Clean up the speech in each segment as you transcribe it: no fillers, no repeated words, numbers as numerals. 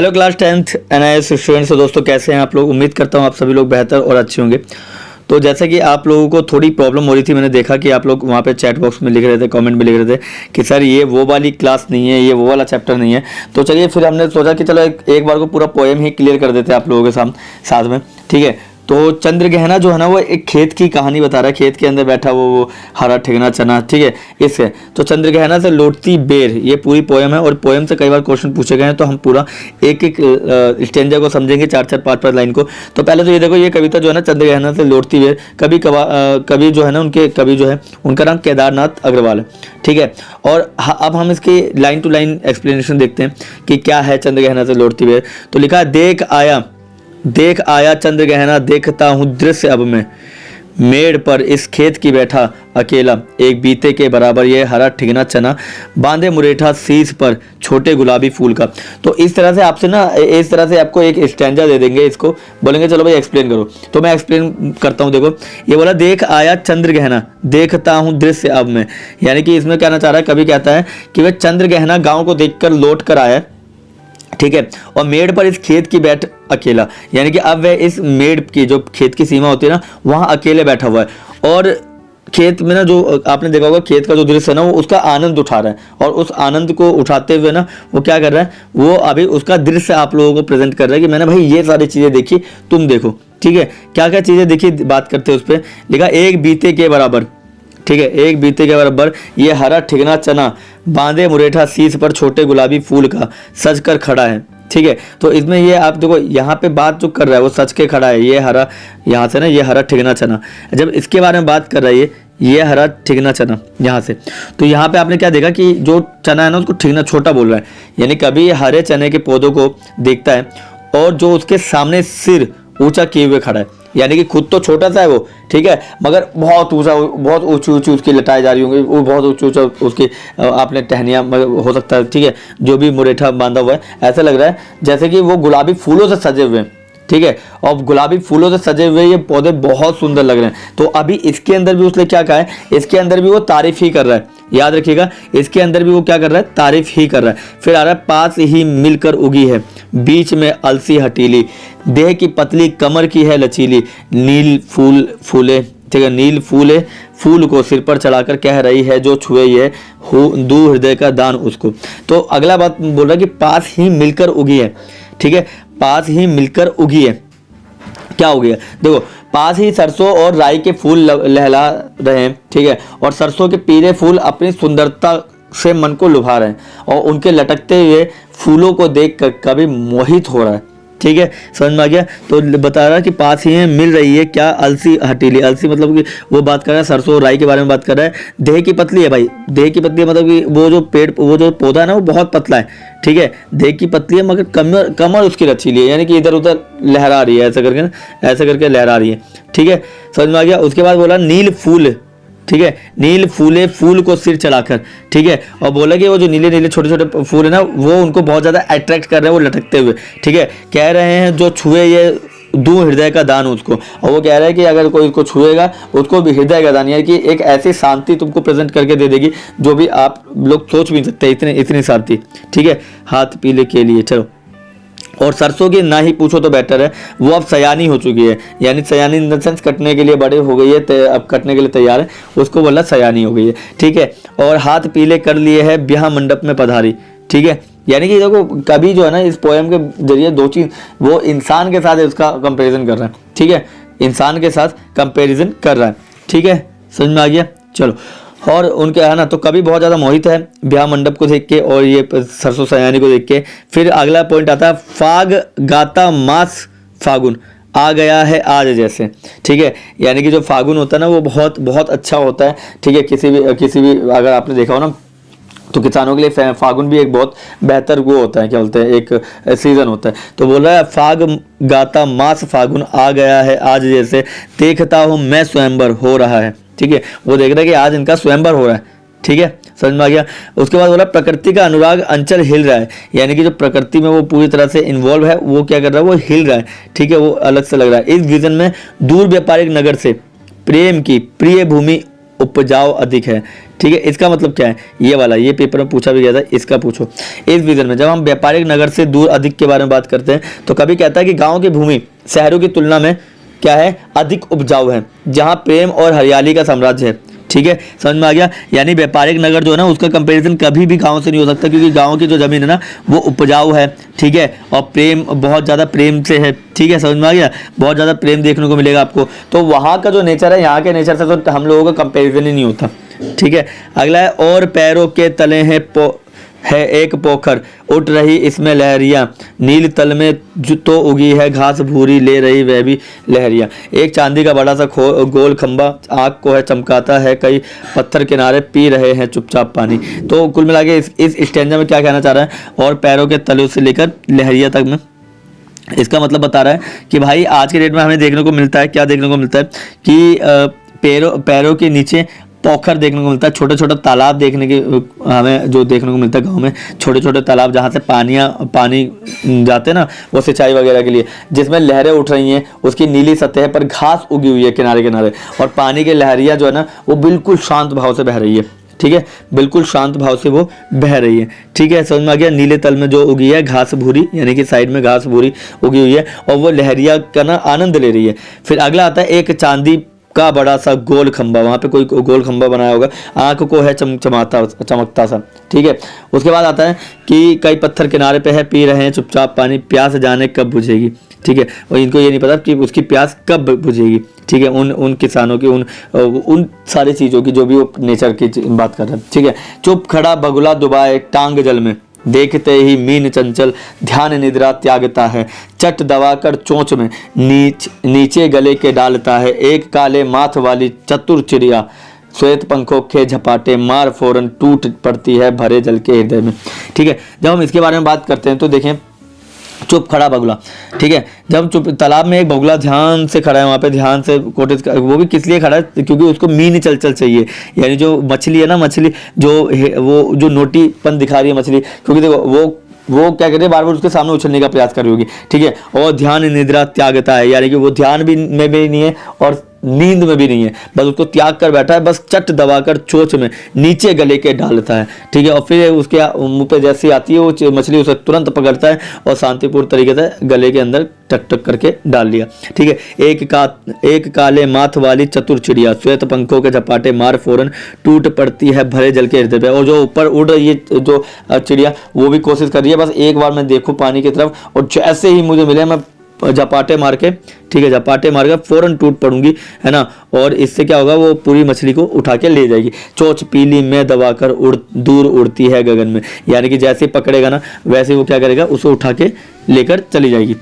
Hello class 10th NIS students. तो दोस्तों कैसे हैं आप लोग। उम्मीद करता हूं आप सभी लोग बेहतर और अच्छे होंगे। तो जैसा कि आप लोगों को थोड़ी प्रॉब्लम हो रही थी, मैंने देखा कि आप लोग वहाँ पे चैट बॉक्स में लिख रहे थे, कमेंट में लिख रहे थे कि सर ये वो वाली क्लास नहीं है, ये वो वाला चैप्टर नहीं है। तो चलिए फिर हमने सोचा कि चलो एक बार को पूरा पोएम ही क्लियर कर देते हैं आप लोगों के साथ में, ठीक है। तो चंद्रगहना जो है ना वो एक खेत की कहानी बता रहा है। खेत के अंदर बैठा वो हरा ठिगना चना, ठीक है। इससे तो चंद्रगहना से लौटती बेर, ये पूरी पोएम है और पोएम से कई बार क्वेश्चन पूछे गए हैं। तो हम पूरा एक एक स्टेंजा को समझेंगे, 4-4 5-5 लाइन को। तो पहले तो ये देखो, ये कविता जो है ना चंद्रगहना से लौटती बेर, कवि जो है ना उनके कवि जो है उनका नाम केदारनाथ अग्रवाल है, ठीक है। और अब हम इसकी लाइन टू लाइन एक्सप्लेनेशन देखते हैं कि क्या है चंद्रगहना से लौटती बेर। तो लिखा है, देख आया चंद्रगहना, देखता हूँ दृश्य अब मैं, मेड़ पर इस खेत की बैठा अकेला, एक बीते के बराबर ये हरा ठिगना चना, बांधे मुरेठा शीश पर छोटे गुलाबी फूल का। तो इस तरह से आपसे ना, इस तरह से आपको एक स्टैंजा दे देंगे, इसको बोलेंगे चलो भाई एक्सप्लेन करो। तो मैं एक्सप्लेन करता हूँ। देखो ये बोला, देख आया चंद्रगहना, देखता हूँ दृश्य अब मैं, यानी कि इसमें कहना चाह रहा है, कवि कहता है कि वह चंद्रगहना गाँव को देख कर लौट कर आया, ठीक है। और मेड़ पर इस खेत की बैठ अकेला, यानी कि अब वह इस मेड़ की जो खेत की सीमा होती है ना वहां अकेले बैठा हुआ है। और खेत में ना जो आपने देखा होगा, खेत का जो दृश्य है ना वो उसका आनंद उठा रहा है। और उस आनंद को उठाते हुए ना वो क्या कर रहा है, वो अभी उसका दृश्य आप लोगों को प्रेजेंट कर रहा है कि मैंने भाई ये सारी चीजें देखी, तुम देखो, ठीक है। क्या क्या चीजें देखी बात करते हैं उस पर। लिखा, एक बीते के बराबर, ठीक है, एक बीते के बराबर ये हरा ठिगना चना, बांधे मुरेठा शीश पर छोटे गुलाबी फूल का, सज कर खड़ा है, ठीक है। तो इसमें ये आप देखो, यहाँ पे बात जो कर रहा है वो सच के खड़ा है, ये हरा, यहाँ से ना ये हरा ठिगना चना। जब इसके बारे में बात कर रहा है ये हरा ठिगना चना यहाँ से, तो यहाँ पे आपने क्या देखा कि जो चना है ना उसको ठिगना छोटा बोल रहा है, यानी कभी हरे चने के पौधों को देखता है और जो उसके सामने सिर ऊंचा किए हुए खड़ा है, यानी कि खुद तो छोटा सा है वो, ठीक है, मगर बहुत ऊंचा, बहुत ऊंची ऊंची उसकी लटाई जा रही होंगी, वो बहुत ऊंचा ऊंचा उसकी आपने टहनियाँ हो सकता है, ठीक है, जो भी मुरेठा बांधा हुआ है, ऐसा लग रहा है जैसे कि वो गुलाबी फूलों से सजे हुए हैं, ठीक है। और गुलाबी फूलों से सजे हुए ये पौधे बहुत सुंदर लग रहे हैं। तो अभी इसके अंदर भी उसने क्या कहा है, इसके अंदर भी वो तारीफ ही कर रहा है, याद रखिएगा, इसके अंदर भी वो क्या कर रहा है, तारीफ ही कर रहा है। फिर आ रहा है, पास ही मिलकर उगी है बीच में अलसी हटीली, देह की पतली कमर की है लचीली, नील फूले, ठीक है, नील फूले फूल को सिर पर चढ़ाकर कह रही है जो छुए ये दू हृदय का दान उसको। तो अगला बात बोल रहा है कि पास ही मिलकर उगी है, ठीक है, पास ही मिलकर उगी है। क्या हो गया, देखो पास ही सरसों और राई के फूल लहला रहे हैं, ठीक है, और सरसों के पीले फूल अपनी सुंदरता से मन को लुभा रहे हैं और उनके लटकते हुए फूलों को देखकर कभी मोहित हो रहा है, ठीक है, समझ में आ गया। तो बता रहा है कि पास ही मिल रही है क्या, अलसी हटीली, अलसी मतलब कि वो बात कर रहा है सरसों और राई के बारे में बात कर रहा है। देह की पतली है भाई, देह की पतली मतलब कि वो जो पेड़, वो जो पौधा है ना वो बहुत पतला है, ठीक है, देह की पतली है मगर कमर उसकी लचीली है, यानी कि इधर उधर लहरा रही है, ऐसा करके ना, ऐसा करके लहरा रही है, ठीक है, समझ में आ गया। उसके बाद बोला नील फूल, ठीक है, नील फूले फूल को सिर चढ़ाकर, ठीक है, और बोला कि वो जो नीले नीले छोटे छोटे फूल है ना वो उनको बहुत ज्यादा अट्रैक्ट कर रहे हैं, वो लटकते हुए, ठीक है, कह रहे हैं जो छुए ये दू हृदय का दान उसको। और वो कह रहा है कि अगर कोई उसको छुएगा उसको भी हृदय का दान, यानी कि एक ऐसी शांति तुमको प्रेजेंट करके दे देगी जो भी आप लोग सोच भी नहीं सकते, इतनी शांति, ठीक है। हाथ पीले के लिए, चलो, और सरसों की ना ही पूछो तो बेटर है, वो अब सयानी हो चुकी है, यानी सयानी इन द सेंस कटने के लिए बड़े हो गई है, अब कटने के लिए तैयार है, उसको बोला सयानी हो गई है, ठीक है। और हाथ पीले कर लिए है ब्याह मंडप में पधारी, ठीक है, यानी कि देखो कभी जो है ना इस पोएम के जरिए दो चीज, वो इंसान के साथ उसका कंपेरिजन कर रहा है, ठीक है, इंसान के साथ कंपेरिजन कर रहा है, ठीक है, समझ में आ गया। चलो, और उनके है ना तो कभी बहुत ज़्यादा मोहित है ब्याह मंडप को देख के और ये सरसों सयानी को देख के। फिर अगला पॉइंट आता है, फाग गाता मास फागुन आ गया है आज जैसे, ठीक है, यानी कि जो फागुन होता है ना वो बहुत बहुत अच्छा होता है, ठीक है, किसी भी अगर आपने देखा हो ना तो किसानों के लिए फागुन भी एक बहुत बेहतर वो होता है, क्या बोलते हैं, एक सीजन होता है। तो बोल रहा है, फाग गाता मास फागुन आ गया है आज जैसे, देखता हूँ मैं स्वयंवर हो रहा है, ठीक है, वो देख रहा है कि आज इनका स्वयंवर हो रहा है, ठीक है, समझ में आ गया। उसके बाद बोला, प्रकृति का अनुराग अंचल हिल रहा है, यानी कि जो प्रकृति में वो पूरी तरह से इन्वॉल्व है, वो क्या कर रहा है, वो हिल रहा है, ठीक है, वो अलग से लग रहा है। इस विजन में दूर व्यापारिक नगर से प्रेम की प्रिय भूमि उपजाऊ अधिक है। ठीक है, इसका मतलब क्या है, ये वाला, ये पेपर में पूछा भी गया था, इसका पूछो। इस विजन में जब हम व्यापारिक नगर से दूर अधिक के बारे में बात करते हैं तो कभी कहता है कि गाँव की भूमि शहरों की तुलना में क्या है, अधिक उपजाऊ है, जहाँ प्रेम और हरियाली का साम्राज्य है। ठीक है, समझ में आ गया। यानी व्यापारिक नगर जो है ना, उसका कंपैरिजन कभी भी गांव से नहीं हो सकता, क्योंकि गांव की जो ज़मीन है ना वो उपजाऊ है। ठीक है, और प्रेम, बहुत ज़्यादा प्रेम से है। ठीक है, समझ में आ गया, बहुत ज़्यादा प्रेम देखने को मिलेगा आपको। तो वहाँ का जो नेचर है, यहाँ के नेचर से तो हम लोगों का कंपेरिजन ही नहीं होता। ठीक है, अगला है, और पैरों के तले है एक पोखर, उठ रही इसमें लहरियाँ, नील तल में जो तो उगी है घास भूरी, ले रही वह भी लहरियाँ। एक चांदी का बड़ा सा गोल खंबा आँख को है चमकाता है, कई पत्थर किनारे पी रहे हैं चुपचाप पानी। तो कुल मिला के इस स्टैंजा में क्या कहना चाह रहा है, और पैरों के तले से लेकर लहरिया तक में, इसका मतलब बता रहा है कि भाई आज के डेट में हमें देखने को मिलता है, क्या देखने को मिलता है कि पैरों के नीचे पोखर देखने को मिलता है, छोटे छोटे तालाब देखने के हमें जो देखने को मिलता है गांव में, छोटे छोटे तालाब जहाँ से पानी जाते हैं ना, वो सिंचाई वगैरह के लिए, जिसमें लहरें उठ रही हैं, उसकी नीली सतह पर घास उगी हुई है किनारे किनारे, और पानी की लहरियाँ जो है ना वो बिल्कुल शांत भाव से बह रही है। ठीक है, बिल्कुल शांत भाव से वो बह रही है। ठीक है, समझ में आ गया। नीले तल में जो उगी है घास भूरी, यानी कि साइड में घास भूरी उगी हुई है, और वो लहरिया का ना आनंद ले रही है। फिर अगला आता है, एक चांदी का बड़ा सा गोल खंबा, वहाँ पे कोई गोल खंबा बनाया होगा, आंख को है चमकता सा। ठीक है, उसके बाद आता है कि कई पत्थर किनारे पे है, पी रहे हैं चुपचाप पानी, प्यास जाने कब बुझेगी। ठीक है, और इनको ये नहीं पता कि उसकी प्यास कब बुझेगी। ठीक है, उन किसानों की, उन सारी चीज़ों की जो भी वो नेचर की बात कर रहे हैं। ठीक है, चुप खड़ा बगुला डुबाए टांग जल में, देखते ही मीन चंचल ध्यान निद्रा त्यागता है, चट दबाकर चोंच में नीचे गले के डालता है, एक काले माथ वाली चतुर चिड़िया श्वेत पंखों के झपाटे मार फौरन टूट पड़ती है भरे जल के हृदय में। ठीक है, जब हम इसके बारे में बात करते हैं तो देखें, चुप खड़ा बगुला। ठीक है, जब चुप तालाब में एक बगुला ध्यान से खड़ा है, वहाँ पे ध्यान से कोशिश, वो भी किस लिए खड़ा है, क्योंकि उसको मीन चल चाहिए, यानी जो मछली है ना, मछली वो जो नोटीपन दिखा रही है मछली, क्योंकि देखो वो क्या कर रही है, बार बार उसके सामने उछलने का प्रयास कर रही होगी। ठीक है, और ध्यान निद्रा त्यागता है, यानी कि वो ध्यान में भी नहीं है और नींद में भी नहीं है, बस उसको त्याग कर बैठा है, बस चट दबाकर चोंच में नीचे गले के डालता है। ठीक है, और फिर उसके मुंह पे जैसी आती है वो मछली उसे तुरंत पकड़ता है और शांतिपूर्ण तरीके से गले के अंदर टक टक करके डाल लिया। ठीक है, एक काले माथ वाली चतुर चिड़िया श्वेत पंखों के झपाटे मार फौरन टूट पड़ती है भरे जल के हृदय पे। और जो ऊपर उड़ रही है जो चिड़िया, वो भी कोशिश कर रही है बस एक बार मैं देखूं पानी की तरफ, और जैसे ही मुझे मिले मैं झपाटे मार के, ठीक है, झपाटे मार के फौरन टूट पड़ूंगी, है ना। और इससे क्या होगा, वो पूरी मछली को उठा के ले जाएगी। चोंच पीली में दबाकर दूर उड़ती है गगन में, यानी कि जैसे पकड़ेगा ना वैसे वो क्या करेगा, उसे उठा के लेकर चली जाएगी।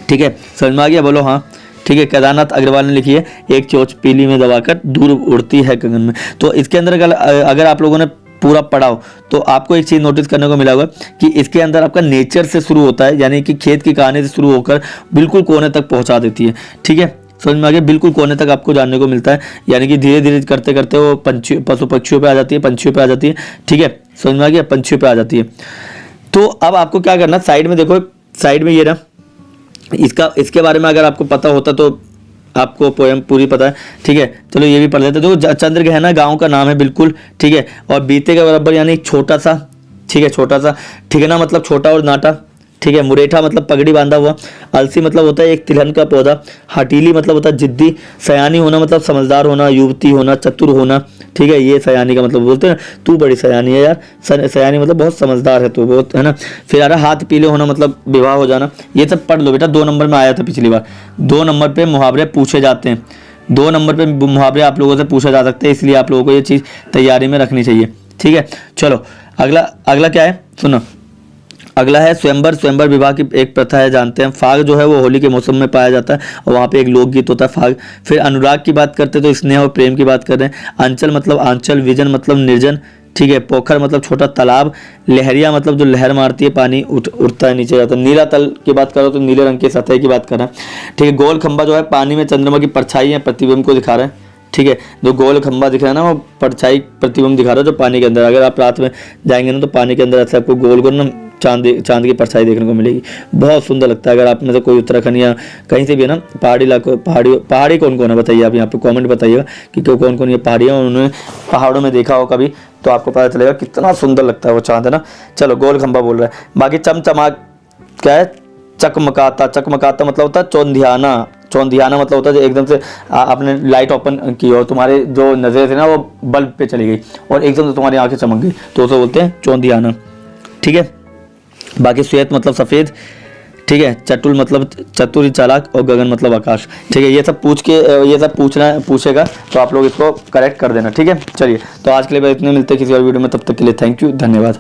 ठीक है, समझ में आ गया, बोलो हाँ। ठीक है, केदारनाथ अग्रवाल ने लिखी है, एक चोंच पीली में दबाकर दूर उड़ती है गगन में। तो इसके अंदर अगर आप लोगों ने पूरा पढ़ा हो तो आपको एक चीज़ नोटिस करने को मिला होगा कि इसके अंदर आपका नेचर से शुरू होता है, यानी कि खेत की कहानी से शुरू होकर बिल्कुल कोने तक पहुंचा देती है। ठीक है, समझ में आ गया, बिल्कुल कोने तक आपको जानने को मिलता है, यानी कि धीरे धीरे करते करते वो पशु पक्षियों पे आ जाती है, पंछियों पे आ जाती है। ठीक है, समझ में आ गया, पंछियों पे आ जाती है। तो अब आपको क्या करना, साइड में देखो, साइड में ये ना, इसके बारे में अगर आपको पता होता तो आपको पोएम पूरी पता है। ठीक है, चलो ये भी पढ़ लेते। तो चंद्रगहना गांव का नाम है बिल्कुल। ठीक है, और बीते के बराबर यानी छोटा सा। ठीक है, छोटा सा। ठिकना मतलब छोटा और नाटा। ठीक है, मुरेठा मतलब पगड़ी बांधा हुआ। अलसी मतलब होता है एक तिलहन का पौधा। हटीली मतलब होता है जिद्दी। सयानी होना मतलब समझदार होना, युवती होना, चतुर होना। ठीक है, ये सयानी का मतलब बोलते हैं, तू बड़ी सयानी है यार। सयानी मतलब बहुत समझदार है तू, बहुत, है ना। फिर आ रहा हाथ पीले होना मतलब विवाह हो जाना। ये सब पढ़ लो बेटा, 2 नंबर में आया था पिछली बार। 2 नंबर पे मुहावरे पूछे जाते हैं, 2 नंबर पे मुहावरे आप लोगों से पूछे जा सकते हैं, इसलिए आप लोगों को ये चीज़ तैयारी में रखनी चाहिए। ठीक है, चलो अगला क्या है सुनो। अगला है स्वयंवर। स्वयंवर विवाह की एक प्रथा है, जानते हैं। फाग जो है वो होली के मौसम में पाया जाता है और वहाँ पे एक लोकगीत होता है फाग। फिर अनुराग की बात करते हैं तो स्नेह और प्रेम की बात कर रहे हैं। अंचल मतलब आंचल, विजन मतलब निर्जन। ठीक है, पोखर मतलब छोटा तालाब। लहरिया मतलब जो लहर मारती है, पानी उठता है नीचे जाता है। नीला तल की बात करो तो नीले रंग की सतह की बात कर रहे हैं। ठीक है, गोल खंबा जो है पानी में चंद्रमा की परछाई या प्रतिबिंब को दिखा रहा है। ठीक है, जो गोल खंबा दिख रहा है ना, वो परछाई प्रतिबिंब दिखा रहा है जो पानी के अंदर। अगर आप रात में जाएंगे ना तो पानी के अंदर ऐसे आपको गोल गोल ना चांद की परछाई देखने को मिलेगी। बहुत सुंदर लगता है। अगर आप में से कोई उत्तराखंड या कहीं से भी है ना, पहाड़ी इलाकों, पहाड़ी कौन कौन है बताइए, आप यहाँ पे कमेंट बताइएगा कि कौन कौन ये पहाड़ियाँ उन्होंने पहाड़ों में देखा हो कभी, तो आपको पता चलेगा कितना सुंदर लगता है वो चांद, है ना। चलो गोल खंबा बोल रहा है। बाकी चमचमाक क्या है, चकमकाता, चकमकाता मतलब होता है चौंधियाना, चौंधियाना मतलब होता है एकदम से आपने लाइट ओपन की और तुम्हारे जो नजर थी ना वो बल्ब पे चली गई और एकदम से तुम्हारी आंखें चमक गई, तो उसे बोलते हैं चौंधियाना, ठीक है। बाकी श्वेत मतलब सफ़ेद, ठीक है। चटुल मतलब चतुर चालाक और गगन मतलब आकाश, ठीक है। ये सब पूछेगा तो आप लोग इसको करेक्ट कर देना, ठीक है। चलिए तो आज के लिए इतने, मिलते हैं किसी और वीडियो में, तब तक के लिए थैंक यू, धन्यवाद।